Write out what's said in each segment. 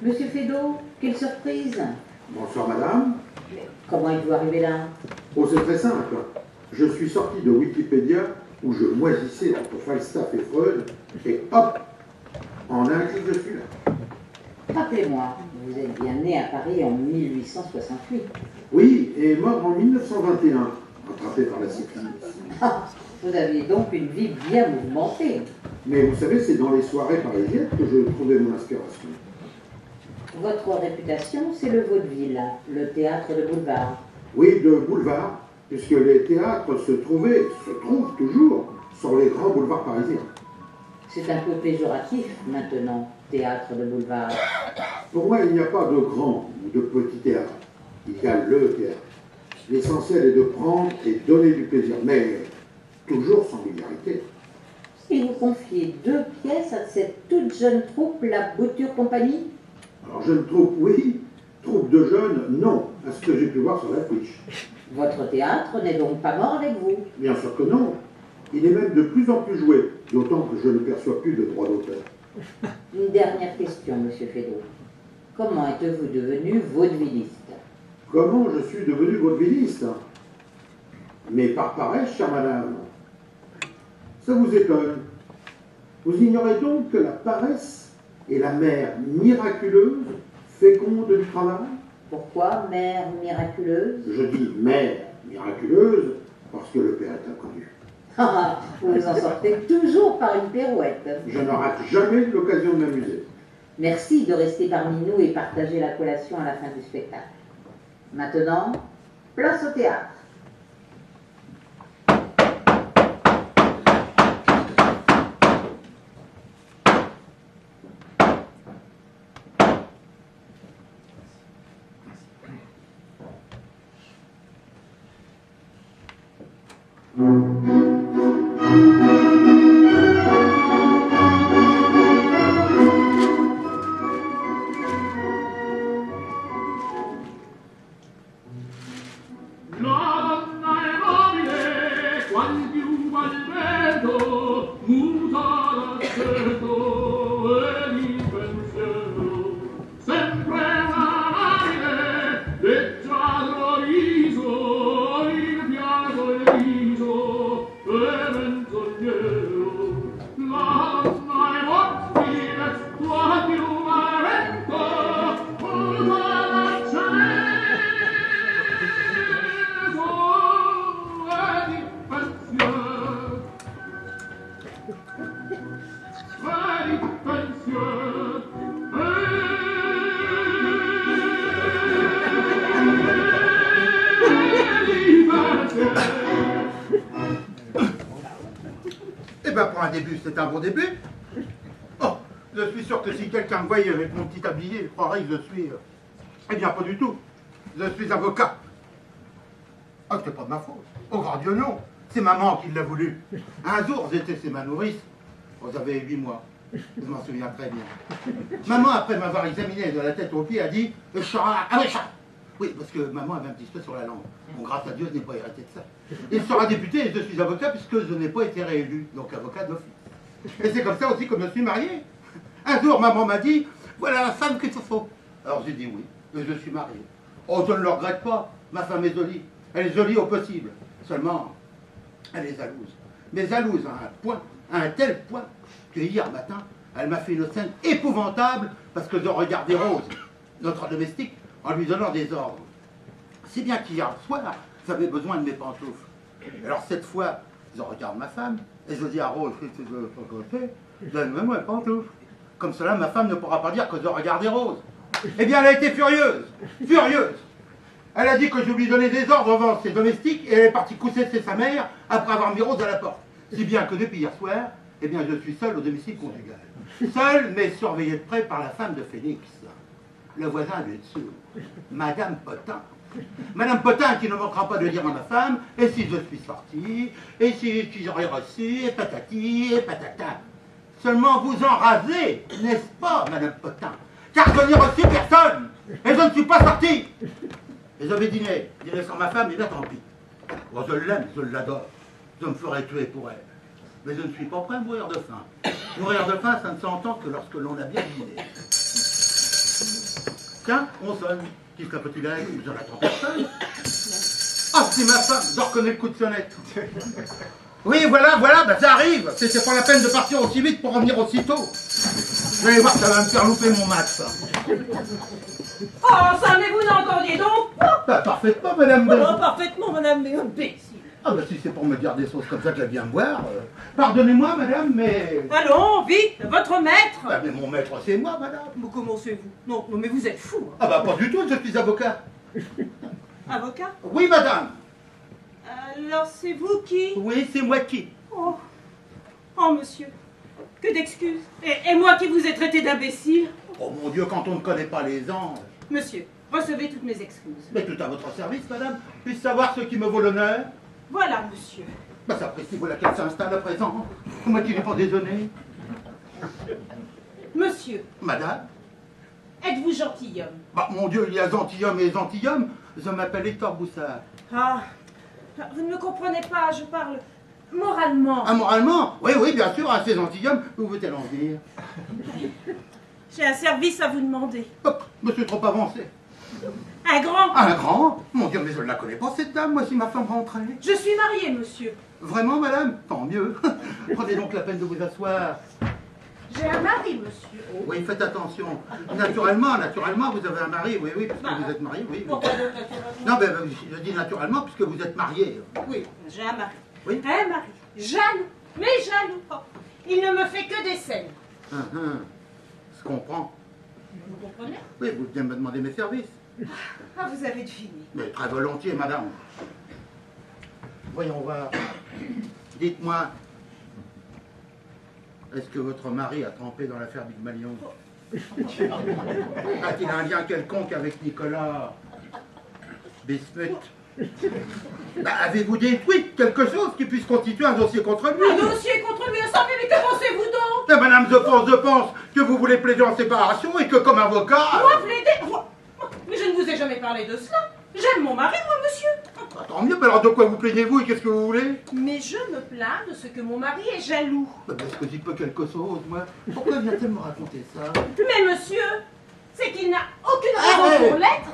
Monsieur Feydeau, quelle surprise! Bonsoir madame. Mais comment êtes-vous arrivé là? Oh, c'est très simple. Je suis sorti de Wikipédia où je moisissais entre Falstaff et Freud et hop, en un clic je suis là. Rappelez-moi, vous êtes bien né à Paris en 1868. Oui, et mort en 1921, attrapé par la syphilis. Ah, vous aviez donc une vie bien mouvementée. Mais vous savez, c'est dans les soirées parisiennes que je trouvais mon inspiration. Votre réputation, c'est le vaudeville, le théâtre de boulevard. Oui, de boulevard, puisque les théâtres se trouvent toujours sur les grands boulevards parisiens. C'est un peu péjoratif maintenant, théâtre de boulevard. Pour moi, il n'y a pas de grand ou de petit théâtre. Il y a le théâtre. L'essentiel est de prendre et donner du plaisir, mais toujours sans vulgarité. Et vous confiez 2 pièces à cette toute jeune troupe, la Bouture Compagnie? Alors, jeune troupe, oui. Troupe de jeunes, non, à ce que j'ai pu voir sur l'affiche. Votre théâtre n'est donc pas mort avec vous? Bien sûr que non. Il est même de plus en plus joué, d'autant que je ne perçois plus de droits d'auteur. Une dernière question, monsieur Feydeau. Comment êtes-vous devenu vaudevilliste? Comment je suis devenu vaudevilliste? Mais par paresse, chère madame. Ça vous étonne. Vous ignorez donc que la paresse est la mère miraculeuse, féconde du travail? Pourquoi mère miraculeuse? Je dis mère miraculeuse parce que le père est inconnu. Ah, vous vous en sortez toujours par une pirouette. Je ne rate jamais l'occasion de m'amuser. Merci de rester parmi nous et partager la collation à la fin du spectacle. Maintenant, place au théâtre. C'est un bon début. Oh, je suis sûr que si quelqu'un me voyait avec mon petit tablier, il croirait que je suis... Eh bien, pas du tout. Je suis avocat. Ah, c'est pas de ma faute. Au grand Dieu, non. C'est maman qui l'a voulu. Un jour, j'étais chez ma nourrice. J'avais 8 mois. Je m'en souviens très bien. Maman, après m'avoir examiné de la tête aux pieds, a dit « Chat, ah oui, chat !» Oui, parce que maman avait un petit peu sur la langue. Bon, grâce à Dieu, je n'ai pas hérité de ça. Il sera député et je suis avocat puisque je n'ai pas été réélu. Donc, avocat d'office. Et c'est comme ça aussi que je me suis marié. Un jour, maman m'a dit, voilà la femme qu'il te faut. Alors j'ai dit oui, et je suis marié. Oh, je ne le regrette pas, ma femme est jolie. Elle est jolie au possible. Seulement, elle est jalouse. Mais jalouse à un point, à un tel point, que hier matin, elle m'a fait une scène épouvantable parce que je regardais Rose, notre domestique, en lui donnant des ordres. Si bien qu'hier soir, j'avais besoin de mes pantoufles. Alors cette fois, je regarde ma femme, et je dis à Rose, donne-moi mes pantoufles. Comme cela, ma femme ne pourra pas dire que je regardais Rose. Eh bien, elle a été furieuse, furieuse. Elle a dit que je lui donnais des ordres devant ses domestiques, et elle est partie coucher chez sa mère après avoir mis Rose à la porte. Si bien que depuis hier soir, eh bien, je suis seul au domicile conjugal. Seul, mais surveillé de près par la femme de Félix, le voisin du dessous, Madame Potin. Madame Potin qui ne manquera pas de dire à ma femme, et si je suis sorti, et si j'aurais reçu, et patati, et patata. Seulement vous en rasez, n'est-ce pas, Madame Potin? Car je n'ai reçu personne, et je ne suis pas sorti. Et je vais dîner sans ma femme, et bien tant pis. Bon, je l'aime, je l'adore, je me ferai tuer pour elle. Mais je ne suis pas prêt à mourir de faim. Mourir de faim, ça ne s'entend que lorsque l'on a bien dîné. Tiens, on sonne. Qui serait petit gars? J'en attends personne. Ah, c'est ma femme, je reconnais le coup de sonnette. Oui, voilà, bah ça arrive. C'est pas la peine de partir aussi vite pour revenir aussitôt. Vous allez voir, ça va me faire louper mon match, ça. Oh, ça, mais vous n'entendiez donc pas. Bah, parfaitement, madame. Oh, parfaitement, madame, mais imbécile. Ah, bah si c'est pour me dire des choses comme ça que je viens me voir. Pardonnez-moi, madame, mais... Allons, vite, votre maître. Bah, mais mon maître, c'est moi, madame. Vous commencez-vous? Non, mais vous êtes fou. Hein. Ah, bah pas du tout, je suis avocat. Avocat? Oui, madame. Alors, c'est vous qui... Oui, c'est moi qui. Oh, oh monsieur, que d'excuses. Et moi qui vous ai traité d'imbécile. Oh mon Dieu, quand on ne connaît pas les anges. Monsieur, recevez toutes mes excuses. Mais tout à votre service, madame. Puis-je savoir ce qui me vaut l'honneur? Voilà, monsieur. Bah, ça apprécie vous laquelle s'installe à présent. Moi qui n'ai pas déjeuné. Monsieur, Madame? êtes-vous gentilhomme? Bah, mon Dieu, il y a gentilhomme et gentilhomme. Je m'appelle Hector Boussard. Ah, vous ne me comprenez pas, je parle moralement. Ah, moralement? Oui, oui, bien sûr, assez gentilhomme. Où veut-elle en venir? J'ai un service à vous demander. Hop, monsieur trop avancé. Un grand. Un grand? Mon Dieu, mais je ne la connais pas, cette dame, moi, si ma femme rentrait. Je suis mariée, monsieur. Vraiment, madame? Tant mieux. Prenez donc la peine de vous asseoir. J'ai un mari, monsieur. Oui, faites attention. Naturellement, vous avez un mari, oui, oui, puisque vous êtes marié, oui. Pourquoi donc naturellement? Non, mais je dis naturellement, puisque vous êtes marié. Oui, j'ai un mari. Oui. Un mari. Jaloux. Mais jaloux. Oh, il ne me fait que des scènes. Je comprends. Vous comprenez? Oui, vous venez me demander mes services. Ah, vous avez deviné. Mais très volontiers, madame. Voyons voir. Dites-moi, est-ce que votre mari a trempé dans l'affaire Big Malion? A-t-il un lien quelconque avec Nicolas Bismuth? Bah, avez-vous détruit quelque chose qui puisse constituer un dossier contre lui? Un dossier contre lui, mais que pensez-vous donc? Eh, madame, je pense que vous voulez plaider en séparation et que comme avocat... Moi, plaider? Moi? Mais je ne vous ai jamais parlé de cela. J'aime mon mari, moi, monsieur. Bah, tant mieux, mais alors de quoi vous plaignez-vous et qu'est-ce que vous voulez? Mais je me plains de ce que mon mari est jaloux. Bah, est-ce que j'y peux quelque chose, moi? Pourquoi vient-elle me raconter ça? Mais monsieur, c'est qu'il n'a aucune raison pour l'être.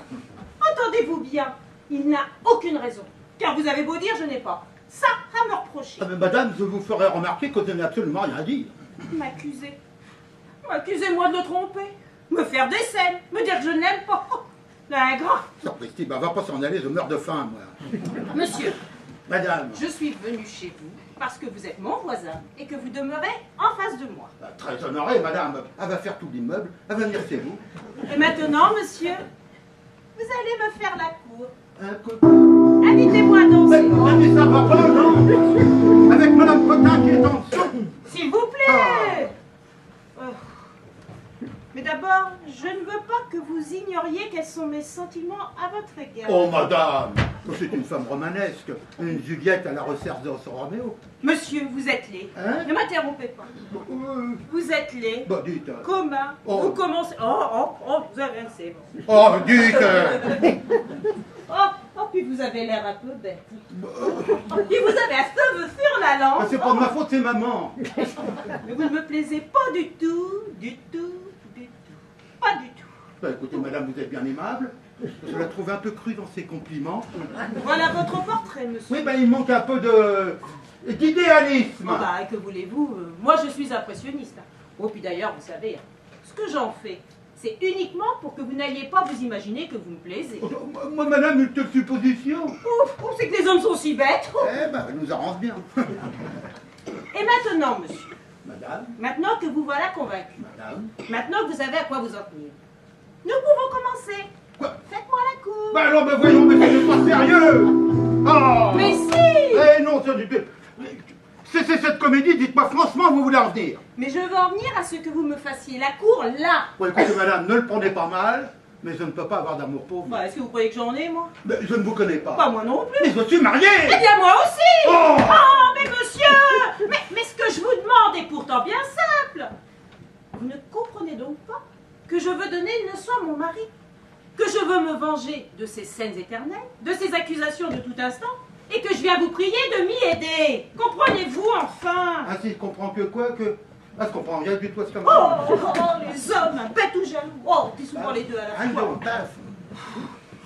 Entendez-vous bien, il n'a aucune raison. Car vous avez beau dire, je n'ai pas ça à me reprocher. Ah, mais madame, je vous ferai remarquer que je n'ai absolument rien dit. M'accuser. Accusez-moi de le tromper. Me faire des scènes. Me dire que je ne l'aime pas. Oh, l'ingrat. Sapristi, bah va pas s'en aller, je meurs de faim, moi. Monsieur, Madame, je suis venue chez vous parce que vous êtes mon voisin et que vous demeurez en face de moi. bah, très honorée, madame. Elle va faire tout l'immeuble, elle va venir chez vous. Et maintenant, monsieur, vous allez me faire la cour. Un coup. Invitez-moi à danser. Mais ça va pas, non? Avec madame Cotin qui est en dessous. S'il vous plaît. Oh. Mais d'abord, je ne veux pas que vous ignoriez quels sont mes sentiments à votre égard. Oh, madame, c'est une femme romanesque, une Juliette à la recherche de son Roméo. Monsieur, vous êtes laid. Hein? Ne m'interrompez pas. Vous êtes laid. Bah, dites. Commun. Oh. Vous commencez... Oh, vous avez assez. Bon. Oh, dites. Puis vous avez l'air un peu bête. Puis vous avez un cheveu sur la Ah, langue. c'est pas de ma faute, c'est maman. Mais vous ne me plaisez pas du tout, du tout, du tout. Pas du tout. Bah, écoutez, madame, vous êtes bien aimable. Je la trouve un peu crue dans ses compliments. Voilà votre portrait, monsieur. Oui, ben il manque un peu d'idéalisme. Oh, bah, que voulez-vous? Moi, je suis impressionniste. Oh, puis d'ailleurs, vous savez, ce que j'en fais, c'est uniquement pour que vous n'alliez pas vous imaginer que vous me plaisez. Moi, madame, une telle supposition. Ouf, c'est que les hommes sont si bêtes. Eh ben, elle nous arrange bien. Et maintenant, monsieur, Madame, maintenant que vous voilà convaincu, madame. maintenant que vous savez à quoi vous en tenir, nous pouvons commencer. Quoi? Faites-moi la cour. Bah alors, ben voyons, mais c'est pas sérieux. Oh. Mais si. Eh non, c'est cette comédie, dites-moi franchement où vous voulez en venir. Mais je veux en venir à ce que vous me fassiez la cour là. Bon, écoutez, madame, ne le prenez pas mal, mais je ne peux pas avoir d'amour pour vous. Bah, est-ce que vous croyez que j'en ai, moi? Mais je ne vous connais pas. Pas moi non plus. Mais je suis marié. Eh bien, moi aussi. Oh. Oh, mais monsieur, mais ce que je vous demande est pourtant bien simple. Vous ne comprenez donc pas que je veux donner une leçon à mon mari, que je veux me venger de ces scènes éternelles, de ces accusations de tout instant, et que je viens vous prier de m'y aider. Comprenez-vous enfin? Ah si, je comprends que quoi? Que Ah, je comprends rien du tout à ce que Les hommes, bêtes ou jaloux. Oh, t'es souvent les deux à la fois.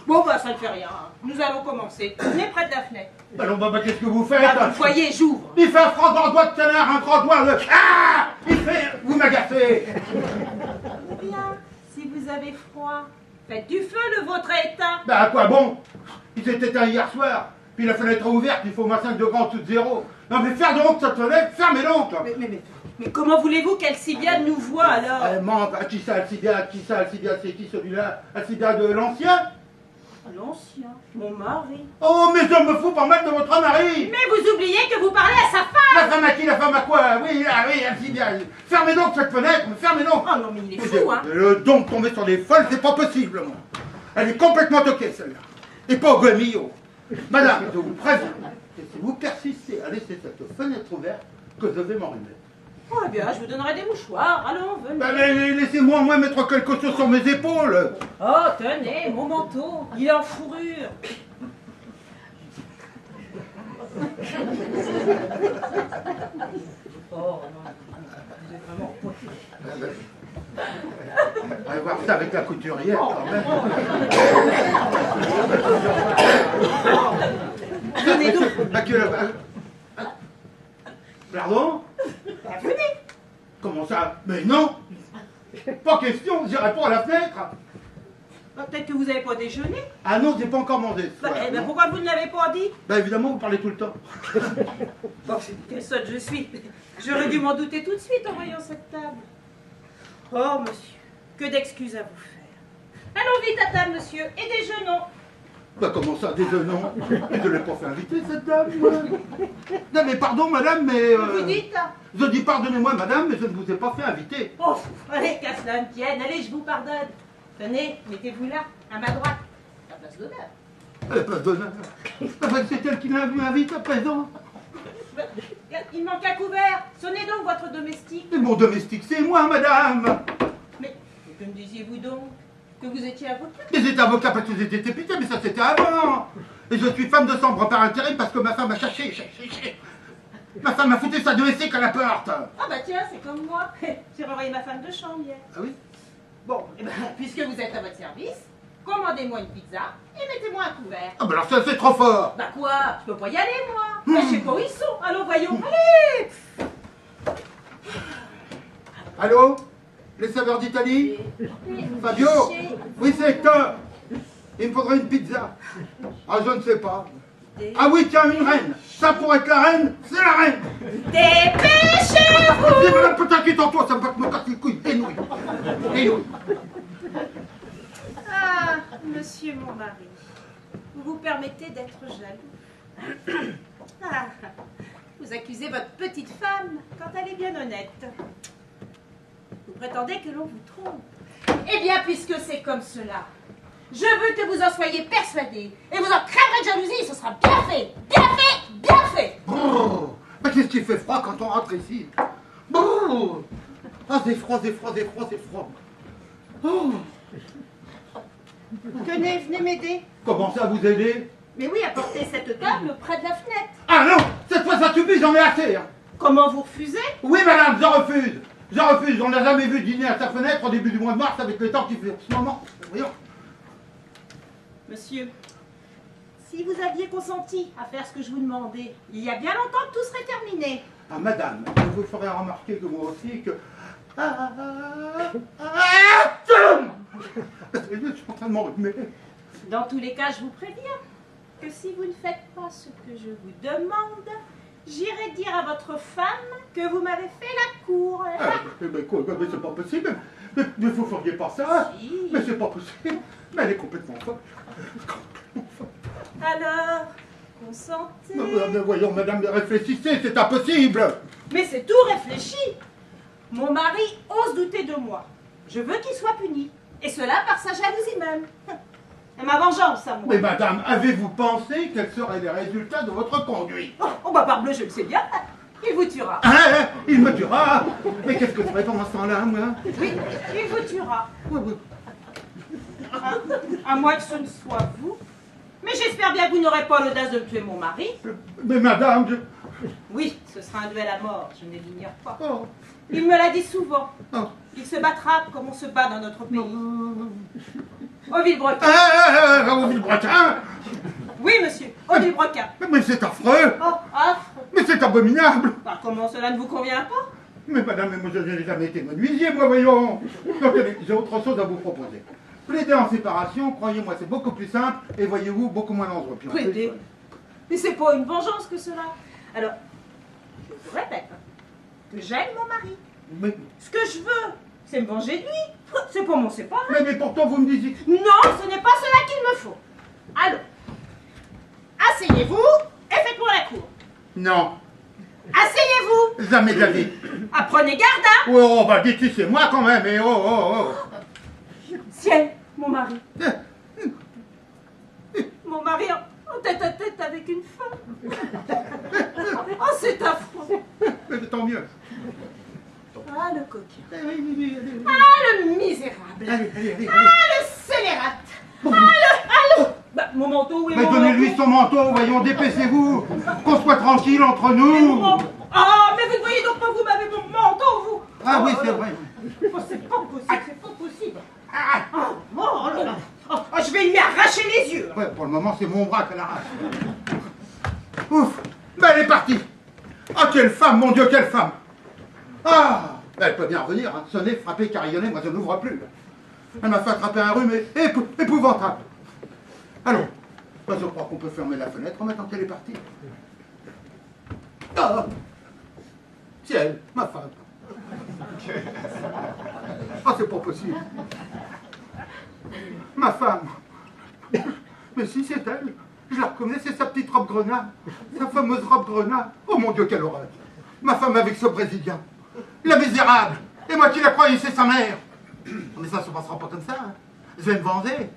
Bon, bah, ça ne fait rien. Nous allons commencer. Venez près de la fenêtre. Allons, bah, qu'est-ce que vous faites? Bah, vous voyez, j'ouvre. Il fait un franc grand doigt de canard, un grand doigt de... Ah! Il fait... Vous m'agacez. Eh bien, si vous avez froid, faites du feu, le vôtre est éteint. Bah, à quoi bon? Il s'est éteint hier soir. Puis la fenêtre est ouverte, il faut moins 5 degrés en dessous de zéro. Non, mais faire donc cette fenêtre, fermez donc. Mais comment voulez-vous qu'Alcibiade nous voie alors? Elle manque. Ah, qui ça, Alcibiade? Qui ça, Alcibiade? C'est qui celui-là? Alcibiade de l'ancien? L'ancien, mon mari. Oh, mais je me fous pas mal de votre mari. Mais vous oubliez que vous parlez à sa femme. La femme à qui? La femme à quoi? Oui, ah, oui, Alcibiade. Fermez donc cette fenêtre, fermez donc. Oh non, mais il est fou, hein. Le don de tomber sur les folles, c'est pas possible, moi. Elle est complètement toquée, celle-là. Et pas au guemillot. Madame, je vous préviens que si vous persistez à laisser cette fenêtre ouverte, que je vais m'en remettre. Oh, eh bien, je vous donnerai des mouchoirs. Allons, venez. Bah, mais laissez-moi au moins mettre quelque chose sur mes épaules. Oh, tenez, mon manteau. Il est en fourrure. Oh, non, vous êtes vraiment poté. On va voir ça avec la couturière, quand même. Venez donc. Pardon? Bah, venez. Comment ça? Mais non! Pas question, j'irai pas à la fenêtre! Bah, peut-être que vous n'avez pas déjeuné. Ah non, j'ai pas encore mangé. Bah, Ouais, eh ben, non. pourquoi vous ne l'avez pas dit? Bah évidemment, vous parlez tout le temps. Bon, quelle sotte je suis. J'aurais dû m'en douter tout de suite en voyant cette table. Oh, monsieur, que d'excuses à vous faire. Allons vite à table, monsieur, et déjeunons. Bah comment ça, déjeunons? Je ne l'ai pas fait inviter, cette dame, moi. Non mais pardon, madame, mais... Vous dites? Je dis pardonnez-moi, madame, mais je ne vous ai pas fait inviter. Oh, allez, qu'à cela ne tienne, allez, je vous pardonne. Tenez, mettez-vous là, à ma droite. La place d'honneur. La place d'honneur. C'est elle qui l'a vu invite à présent. Il manque un couvert. Sonnez donc votre domestique. Mais mon domestique, c'est moi, madame. Mais que me disiez-vous donc? Que vous étiez avocat? Mais j'étais avocat parce que j'étais député, mais ça c'était avant. Et je suis femme de chambre par intérim parce que ma femme a cherché. Ma femme a foutu sa domestique à la porte. Ah bah tiens, c'est comme moi. J'ai renvoyé ma femme de chambre hier. Ah oui? Bon, eh ben, puisque vous êtes à votre service, commandez-moi une pizza et mettez-moi un couvert. Ah bah alors ça c'est trop fort. Bah quoi? Je peux pas y aller, moi. Je sais pas où ils sont. Allons, voyons. Allez! Allô? Les saveurs d'Italie? Fabio? Oui, c'est Hector. Il me faudrait une pizza. Ah, je ne sais pas. Ah oui, tiens, une reine. Ça pour être la reine, c'est la reine. Dépêchez-vous! C'est madame putain qui toi, ça me casse les couilles. Et nouilles. Et nouilles. Ah, monsieur mon mari, vous vous permettez d'être jaloux. Ah, vous accusez votre petite femme quand elle est bien honnête. Vous prétendez que l'on vous trompe. Eh bien, puisque c'est comme cela, je veux que vous en soyez persuadés et vous en crèverez de jalousie, ce sera bien fait, bien fait, bien fait. Brrr. Mais qu'est-ce qui fait froid quand on rentre ici? Brrr. Ah, c'est froid, c'est froid, c'est froid, c'est froid. Oh. Tenez, venez m'aider. Comment ça vous aider? Mais oui, apportez cette table près de la fenêtre. Ah non, cette fois ça suffit, j'en ai assez. Hein. Comment vous refusez? Oui, madame, je refuse. Je refuse. On n'a jamais vu dîner à sa fenêtre au début du mois de mars avec le temps qu'il fait en ce moment. Voyons. Monsieur, si vous aviez consenti à faire ce que je vous demandais, il y a bien longtemps que tout serait terminé. Ah, madame, je vous ferai remarquer que moi aussi que... Je suis en train de m'enrhumer. Dans tous les cas, je vous préviens que si vous ne faites pas ce que je vous demande, j'irai dire à votre femme que vous m'avez fait la cour. Mais quoi, mais c'est pas possible. Mais vous feriez pas ça. Si. Mais c'est pas possible. Mais elle est complètement folle. Alors, consentez. Mais voyons, madame, réfléchissez, c'est impossible. Mais c'est tout réfléchi. Mon mari ose douter de moi. Je veux qu'il soit puni. Et cela par sa jalousie même. Et ma vengeance, à moi. Mais madame, avez-vous pensé quels seraient les résultats de votre conduite? Oh, bah parbleu, je le sais bien. Il vous tuera. Hein, il me tuera. Mais qu'est-ce que je ferais pendant ce temps-là, moi? Oui, il vous tuera. Oui, oui. À moins que ce ne soit vous. Mais j'espère bien que vous n'aurez pas l'audace de me tuer mon mari. Mais madame, Oui, ce sera un duel à mort, je ne l'ignore pas. Oh, Il me l'a dit souvent. oh. Il se battra comme on se bat dans notre pays. Au Villebrequin. Au Villebrequin. Oui, monsieur, au Villebrequin. Mais c'est affreux. Oh, affreux. Mais c'est abominable. Bah, comment cela ne vous convient pas? Mais madame, mais moi je n'ai jamais été menuisier, moi, voyons. Donc j'ai autre chose à vous proposer. Plaider en séparation, croyez-moi, c'est beaucoup plus simple et voyez-vous, beaucoup moins dangereux. Puis en plus, Plaider. Mais c'est pas une vengeance que cela. Alors, je vous répète que j'aime mon mari. mais, Ce que je veux, c'est me venger de lui. C'est pas mon séparé. mais pourtant vous me disiez... Non, ce n'est pas cela qu'il me faut. Alors, asseyez-vous et faites-moi la cour. Non, Asseyez-vous. jamais de la vie. Ah, prenez garde, hein. Oh, bah dites c'est moi quand même, et oh. Ciel, mon mari. Mon mari en tête à tête avec une femme. Oh, c'est affreux. Mais tant mieux. Ah, le coquin. Allez, Ah, le misérable. allez. Ah, le scélérate. Bah, mon manteau, oui, Mais mon donnez-lui manteau. son manteau, voyons, dépêcez-vous. Qu'on soit tranquille entre Mais nous. Ah, mais vous ne voyez donc pas, vous m'avez mon manteau, vous. Ah oui, c'est vrai. Oh, c'est pas possible. Oh là là. Oh, je vais lui arracher les yeux. Ouais, pour le moment, c'est mon bras qu'elle arrache. Ouf, mais elle est partie. Ah, quelle femme, mon Dieu, quelle femme. Ah, elle peut bien revenir, hein. Sonner, frapper, carillonner, moi je n'ouvre plus. Elle m'a fait attraper un rhume épouvantable. Allons, bah, je crois qu'on peut fermer la fenêtre maintenant qu'elle est partie. Ah, c'est elle, ma femme. Ah, c'est pas possible. Ma femme. Mais si, c'est elle. Je la reconnais, c'est sa petite robe grenat. Sa fameuse robe grenat. Oh mon Dieu, quelle horreur. Ma femme avec ce Brésilien. La misérable. Et moi qui la croyais, c'est sa mère. Mais ça se passera pas comme ça. Hein. Je vais me venger.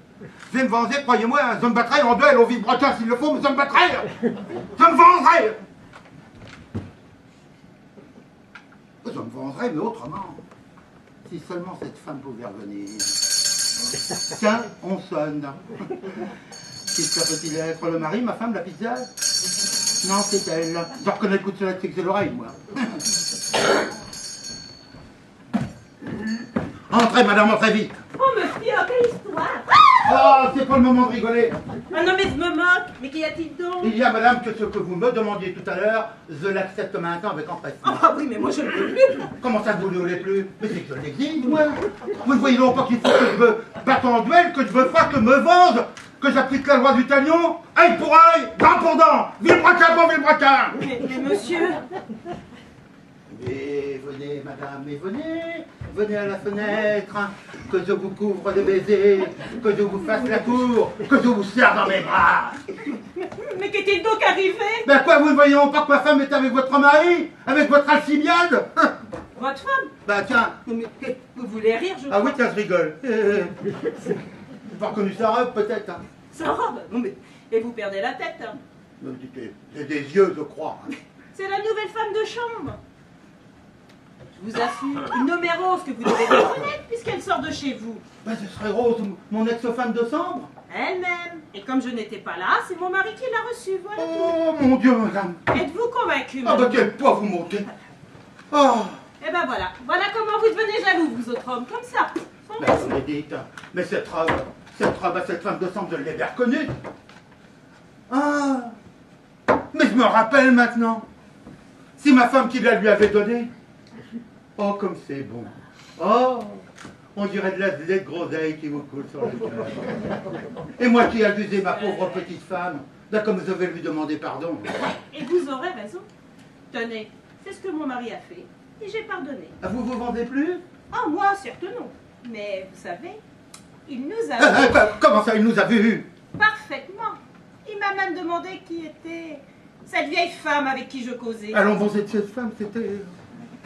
Je vais me venger, croyez-moi. Je me battrai en duel au Villebrequin s'il le faut, mais je me battrai. Je me vengerai. Je me vengerai, mais autrement. Si seulement cette femme pouvait revenir. Tiens, on sonne. Qui ça peut-il être, le mari, ma femme, la pizza? Non, c'est elle. Je reconnais le coup de soleil, c'est que j'ai l'oreille, moi. Entrez, madame, entrez vite. Oh, monsieur, quelle histoire. Oh, c'est pas le moment de rigoler. Ah non, mais je me moque. Mais qu'y a-t-il donc? Il y a, madame, que ce que vous me demandiez tout à l'heure, je l'accepte maintenant avec empressement. Ah oui, mais moi je ne peux plus. Comment ça, vous ne voulez plus? Mais c'est que je l'exige, moi. Vous ne voyez donc pas qu'il faut que je me batte en duel, que je me fasse, que je me venge, que j'applique la loi du talion, œil pour œil, dent pour dent, Villebrequin pour Villebrequin. Mais monsieur... Mais venez, madame, mais venez à la fenêtre, hein, que je vous couvre de baisers, que je vous fasse la cour, que je vous serre dans mes bras. Mais qu'est-il donc arrivé? Ben quoi, vous ne voyez pas que ma femme est avec votre mari, avec votre Alcibiade? Votre femme? Bah tiens. Mais vous voulez rire, je Ah crois. oui, tiens, je rigole. J'ai pas reconnu sa robe, peut-être. Hein. Sa robe? Non mais... Et vous perdez la tête, hein. Me dites, j'ai des yeux, je crois. Hein. C'est la nouvelle femme de chambre. Je vous assure, une nommée Rose que vous devez reconnaître puisqu'elle sort de chez vous. Ben ce serait Rose, mon ex-femme de chambre. Elle-même. Et comme je n'étais pas là, c'est mon mari qui l'a reçue, voilà. Oh mon Dieu, madame. Êtes-vous convaincu, Ah madame? ben quel poids vous montez. Oh. Eh ben voilà. Voilà comment vous devenez jaloux, vous autres hommes, comme ça. Ben vous me dites, mais cette robe à cette femme de chambre, je l'ai bien reconnue. Ah. Mais je me rappelle maintenant. C'est ma femme qui la lui avait donnée. Oh, comme c'est bon. Oh, on dirait de la lait de groseille qui vous coule sur le cœur. Et moi qui ai abusé ma pauvre petite femme, là comme je vais lui demander pardon. Et vous aurez raison. Tenez, c'est ce que mon mari a fait. Et j'ai pardonné. Ah, vous vous vendez plus? Ah, moi, certes non. Mais vous savez, il nous a... Comment ça, il nous a vus? Parfaitement. Il m'a même demandé qui était cette vieille femme avec qui je causais. Allons, bon, cette femme, c'était...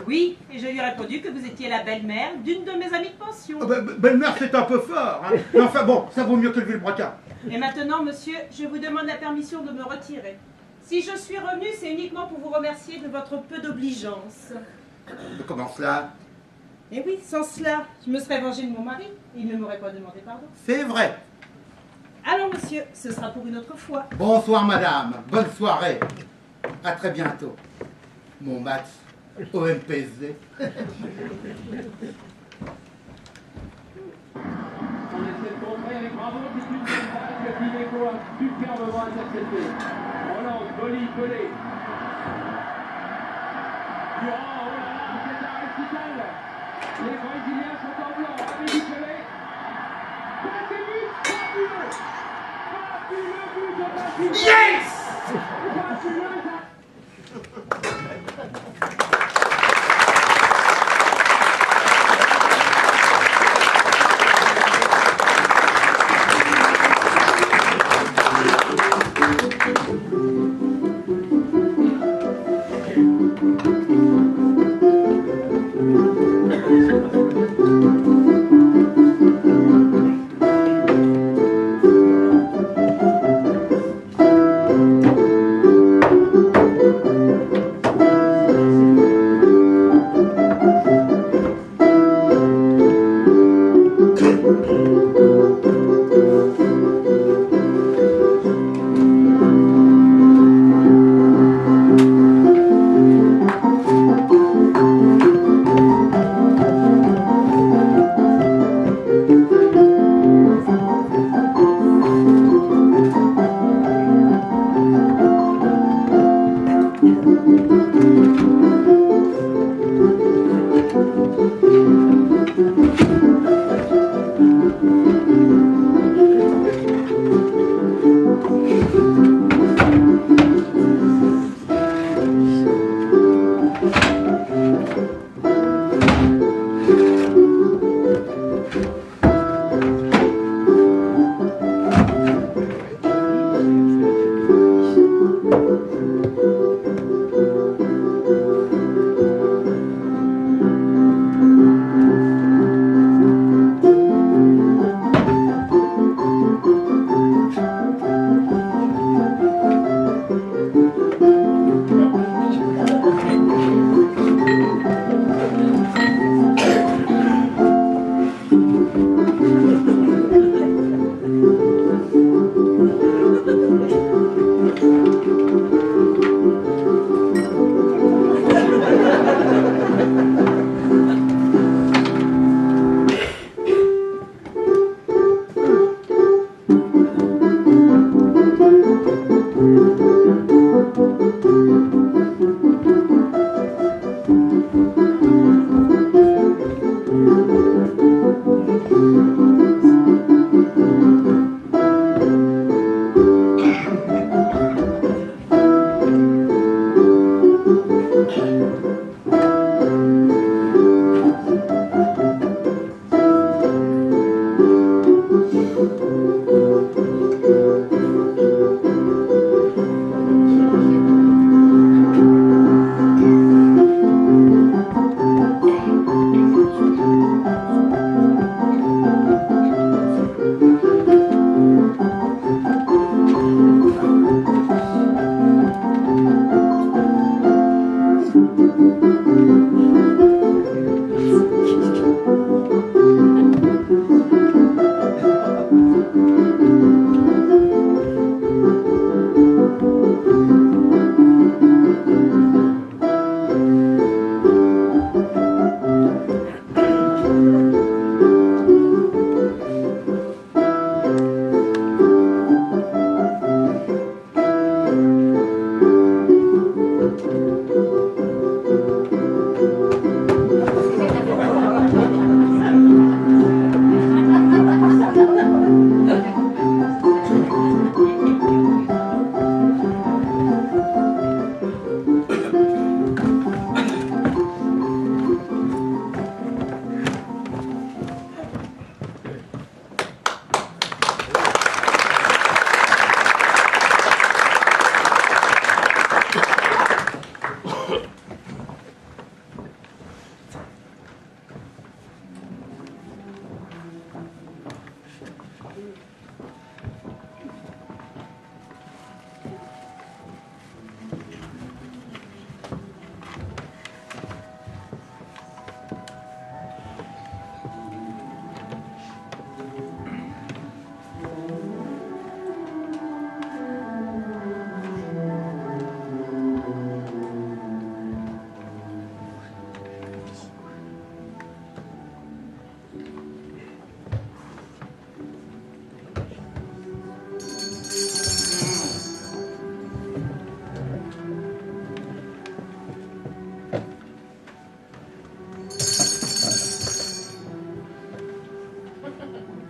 Oui, et je lui ai répondu que vous étiez la belle-mère d'une de mes amies de pension. Ah, belle-mère, c'est un peu fort. Hein. Mais enfin bon, ça vaut mieux que le Villebrequin. Et maintenant, monsieur, je vous demande la permission de me retirer. Si je suis revenue, c'est uniquement pour vous remercier de votre peu d'obligeance. Comment cela? Et oui, sans cela, je me serais vengée de mon mari. Il ne m'aurait pas demandé pardon. C'est vrai. Allons, monsieur, ce sera pour une autre fois. Bonsoir, madame. Bonne soirée. À très bientôt. Mon match au MPSD. On essaie de contrer avec bravo, c'est une bonne balle que Dimeco a superbement intercepté. Relance, Boli, collé. Durand, oh là là, c'est un récital. Les Brésiliens sont en blanc, Amélie Pelé. Passez but, fabuleux. Fabuleux but de Basile. Yes! Fabuleux.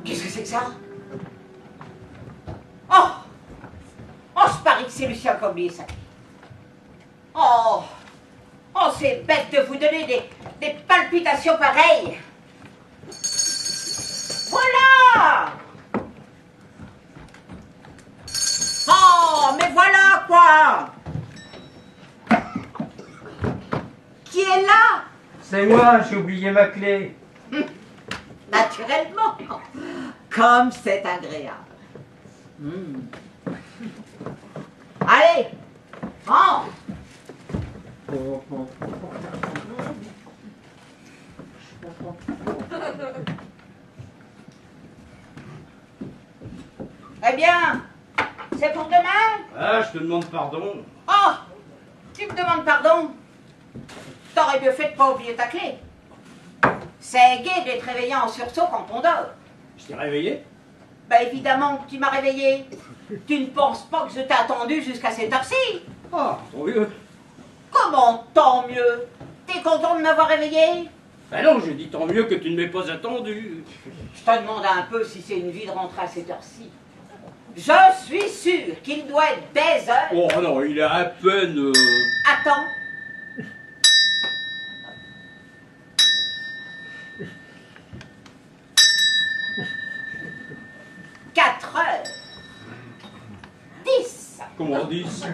Qu'est-ce que c'est que ça? Oh! Oh, je parie que c'est Lucien qui a oublié sa clé. Oh! Oh, c'est bête de vous donner des palpitations pareilles. Voilà! Oh, mais voilà quoi! Qui est là? C'est moi, j'ai oublié ma clé. Naturellement. Comme c'est agréable. Allez, rentre. Eh bien, c'est pour demain? Ah, je te demande pardon. Oh, tu me demandes pardon? T'aurais mieux fait de pas oublier ta clé. C'est gai d'être réveillé en sursaut quand on dort. Je t'ai réveillé? Bah évidemment que tu m'as réveillé. Tu ne penses pas que je t'ai attendu jusqu'à cette heure-ci? Ah, tant mieux. Comment tant mieux? T'es content de m'avoir réveillé? Ben non, j'ai dit tant mieux que tu ne m'aies pas attendu. Je te demande un peu si c'est une vie de rentrer à cette heure-ci. Je suis sûre qu'il doit être des heures. Oh non, il est à peine... Attends. Quatre heures. 10. Comment 10?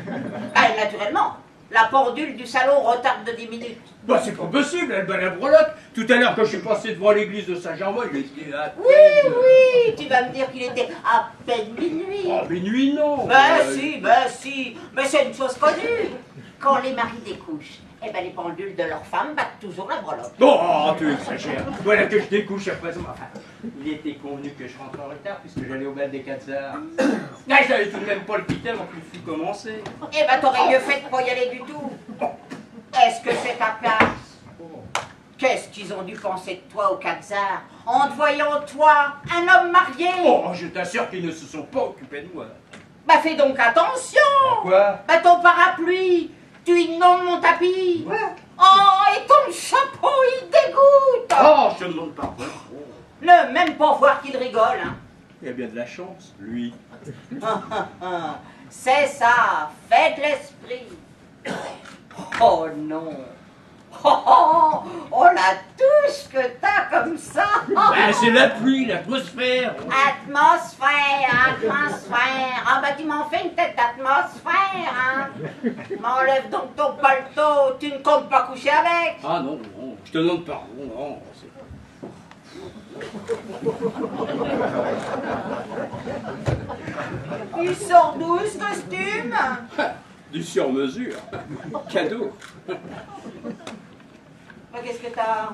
Ah, naturellement. La pendule du salon retarde de 10 minutes. Bah c'est pas possible, elle bat la breloque. Tout à l'heure quand je suis passé devant l'église de Saint-Germain, il était à peine... Oui, tu vas me dire qu'il était à peine minuit. Oh, minuit non. Ben si, mais c'est une chose connue. Quand les maris découchent, eh ben les pendules de leurs femmes battent toujours la breloque. Oh, tu exagères. Voilà que je découche à présent. Enfin, il était convenu que je rentre en retard puisque j'allais au bal des 4 heures. Ah, je n'avais tout de même pas le quitter avant que le fût commencé. Eh ben t'aurais mieux fait de pas y aller du tout. Est-ce que c'est ta place? Qu'est-ce qu'ils ont dû penser de toi au Katzar en te voyant toi, un homme marié? Oh, je t'assure qu'ils ne se sont pas occupés de moi. Bah fais donc attention. Quoi? Bah ton parapluie, tu inondes mon tapis. Ouais. Oh, et ton chapeau, il dégoûte. Oh, je te demande pardon. Ne même pas voir qu'il rigole, hein. Il a bien de la chance, lui. C'est ça, fais de l'esprit. Oh non. Oh la touche que t'as comme ça. Ben, c'est la pluie, l'atmosphère. Atmosphère. Ah bah tu m'en fais une tête d'atmosphère, hein. M'enlève donc ton paletot, tu ne comptes pas coucher avec. Ah non, non, je te demande pardon, non. Il sort d'où ce costume? Du sur-mesure. Cadeau. Mais qu'est-ce que t'as?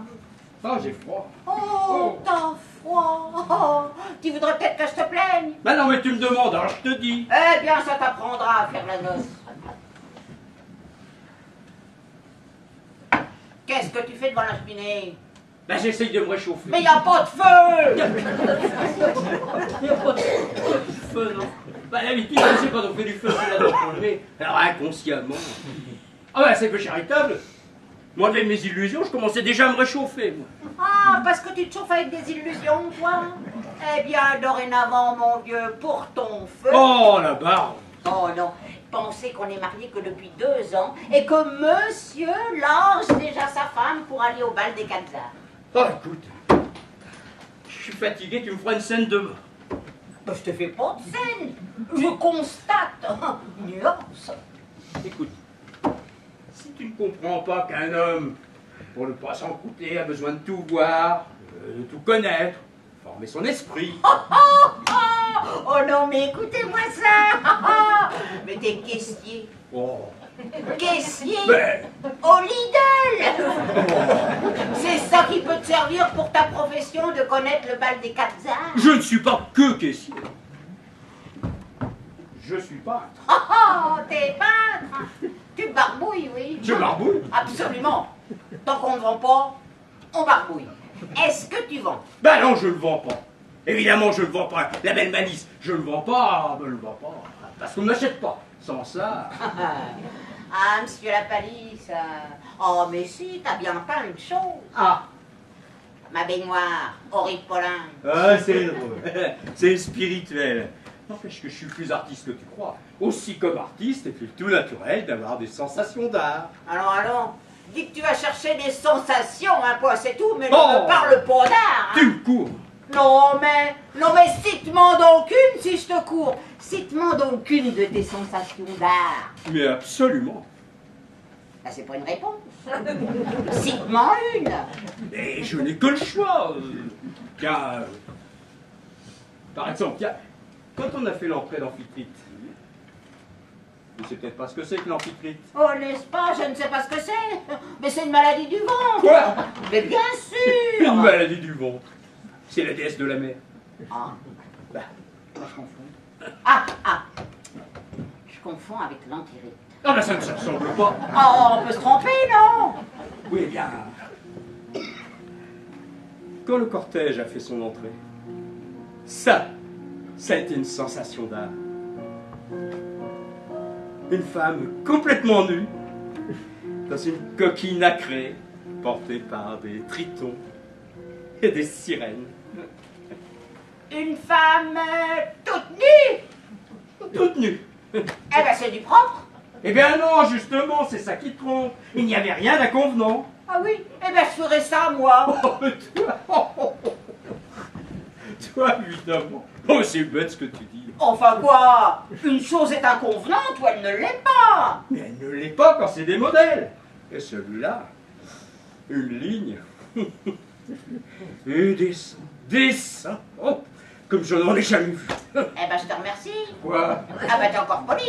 Ah, j'ai froid. Oh, t'as froid. Oh, tu voudrais peut-être que je te plaigne? Ben non, mais tu me demandes, alors je te dis. Eh bien, ça t'apprendra à faire la noce. Qu'est-ce que tu fais devant la cheminée? Ben j'essaye de me réchauffer. Mais y a pas de feu! Y a pas de feu, non. Ben d'habitude, tu sais, quand on fait du feu, c'est là dans le lever. Alors inconsciemment. Ah ben c'est peu charitable. Moi, avec mes illusions, je commençais déjà à me réchauffer, moi. Ah, parce que tu te chauffes avec des illusions, toi? Eh bien, dorénavant, mon vieux, pour ton feu... Oh, la barbe. Oh non, pensez qu'on est mariés que depuis 2 ans et que monsieur lance déjà sa femme pour aller au bal des Katzar. Oh, écoute, je suis fatigué, tu me feras une scène demain. Ben, je te fais pas de scène, je constate. Nuance. Écoute, si tu ne comprends pas qu'un homme, pour ne pas s'en coûter, a besoin de tout voir, de tout connaître, former son esprit. Oh non, mais écoutez-moi ça. Mais t'es caissier. Oh. Caissier Mais... au Lidl. C'est ça qui peut te servir pour ta profession de connaître le bal des Katzar. Je ne suis pas que caissier. Je suis peintre. Oh, t'es peintre. Tu barbouilles, oui. Je barbouille? Absolument. Tant qu'on ne vend pas, on barbouille. Est-ce que tu vends? Ben non, je ne le vends pas. Évidemment, je ne le vends pas. La belle malice, je ne le vends pas, je ne le vends pas. Parce qu'on ne m'achète pas. Sans ça... Ah, monsieur la palisse. Oh, mais si, t'as bien peint une chose. Ah. ma baignoire, au Ripolin. Ah, c'est drôle. C'est spirituel. N'empêche que je suis plus artiste que tu crois. Aussi comme artiste, et puis tout naturel d'avoir des sensations d'art. Alors, dis que tu vas chercher des sensations, un point c'est tout, mais ne Oh. me parle pas d'art. Tu me cours. Non mais cite-moi donc une si je te cours. Cite-moi donc une de tes sensations d'art. Mais absolument. Là, c'est pas une réponse. Cite-moi une. Et je n'ai que le choix. Tiens, par exemple, tiens, quand on a fait l'entrée d'amphiclite, tu sais peut-être pas ce que c'est que l'amphiclite. Oh, n'est-ce pas? Je ne sais pas ce que c'est. Mais c'est une maladie du ventre. Quoi? Mais bien sûr. Une maladie du ventre. C'est la déesse de la mer. Ah. Bah. Moi, je confonds. Ah. Je confonds avec l'entérite. Ah ben ça ne se ressemble pas. Oh, on peut se tromper, non? Oui, bien. Quand le cortège a fait son entrée, ça a été une sensation d'art. Une femme complètement nue, dans une coquille nacrée, portée par des tritons et des sirènes. Une femme toute nue. Toutes nues. Eh ben, c'est du propre. Eh bien non, justement, c'est ça qui te trompe. Il n'y avait rien d'inconvenant. Ah oui? Eh ben, je ferais ça, moi. Oh, toi, évidemment. Oh, c'est bête ce que tu dis. Enfin quoi? Une chose est inconvenante ou elle ne l'est pas. Mais elle ne l'est pas quand c'est des modèles. Et celui-là, une ligne. Et des seins. Oh, comme je n'en ai jamais vu. Eh ben, je te remercie. Quoi? Ah ben, t'es encore poli.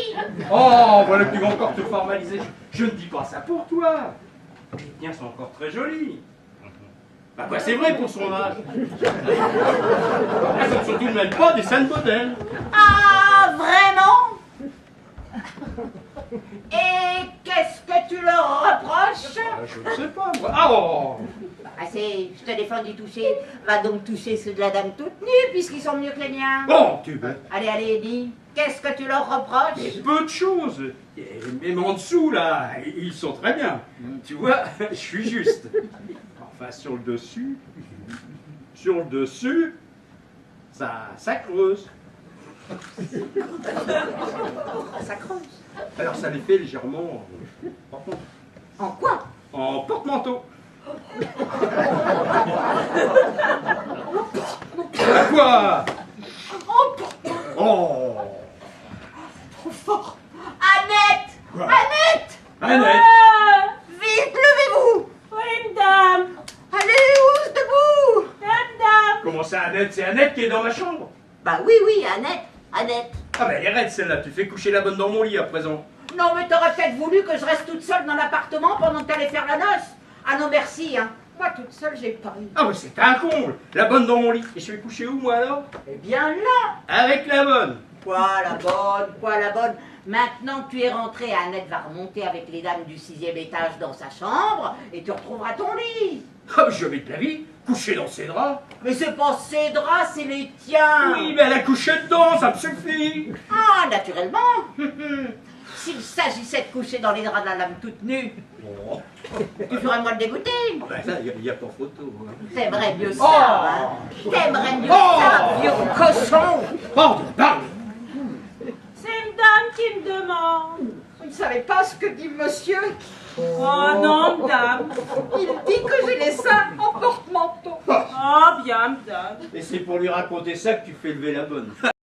Oh, voilà que tu vas encore te formaliser. Je ne dis pas ça pour toi. Les tiens sont encore très jolis. Bah quoi, c'est vrai pour son âge. Elles ne sont tout de même pas des scènes modèles. Ah, vraiment? Et qu'est-ce que tu leur reproches? Je ne sais pas, moi. Ah, oh. Assez, je te défends du toucher. Va donc toucher ceux de la dame toute nue, puisqu'ils sont mieux que les miens. Bon, tu veux. Allez, dis. Qu'est-ce que tu leur Mais reproches? peu de choses. Et même en dessous, là, ils sont très bien. Tu vois, je suis juste. Enfin, sur le dessus, ça creuse. Ça creuse. Alors, ça les fait légèrement En quoi? en porte-manteau. À quoi? Oh! Trop fort. Annette! Quoi? Annette! Annette! Vite, levez-vous! Oui, madame. Allez, housse debout! Madame. Comment ça, Annette? C'est Annette qui est dans ma chambre. Bah oui, Annette. Annette. Ah ben, elle est raide, celle-là. Tu fais coucher la bonne dans mon lit à présent. Non, mais t'aurais peut-être voulu que je reste toute seule dans l'appartement pendant que t'allais faire la noce. Ah non, merci, hein. Moi, toute seule, j'ai pas eu. Ah ben, c'est un comble. La bonne dans mon lit. Et je vais coucher où, moi, alors? Eh bien là! Avec la bonne. Quoi la bonne? Maintenant que tu es rentrée, Annette va remonter avec les dames du 6e étage dans sa chambre et tu retrouveras ton lit. Ah, je vais de la vie. Coucher dans ses draps. Mais c'est pas ses draps, c'est les tiens. Oui, mais elle a couché dedans, ça me suffit. Ah, naturellement. S'il s'agissait de coucher dans les draps de la dame toute nue, Oh. tu ferais moi le dégoûter. Ah ben, ça, il n'y a pas photo. Hein. T'aimerais mieux ça, Oh. hein. T'aimerais mieux Oh. ça, vieux cochon. Pardon, pardon. C'est une dame qui me demande. Vous ne savez pas ce que dit monsieur? Oh non, madame. Il dit que j'ai les seins en porte-manteau. Oh bien, madame. Et c'est pour lui raconter ça que tu fais lever la bonne.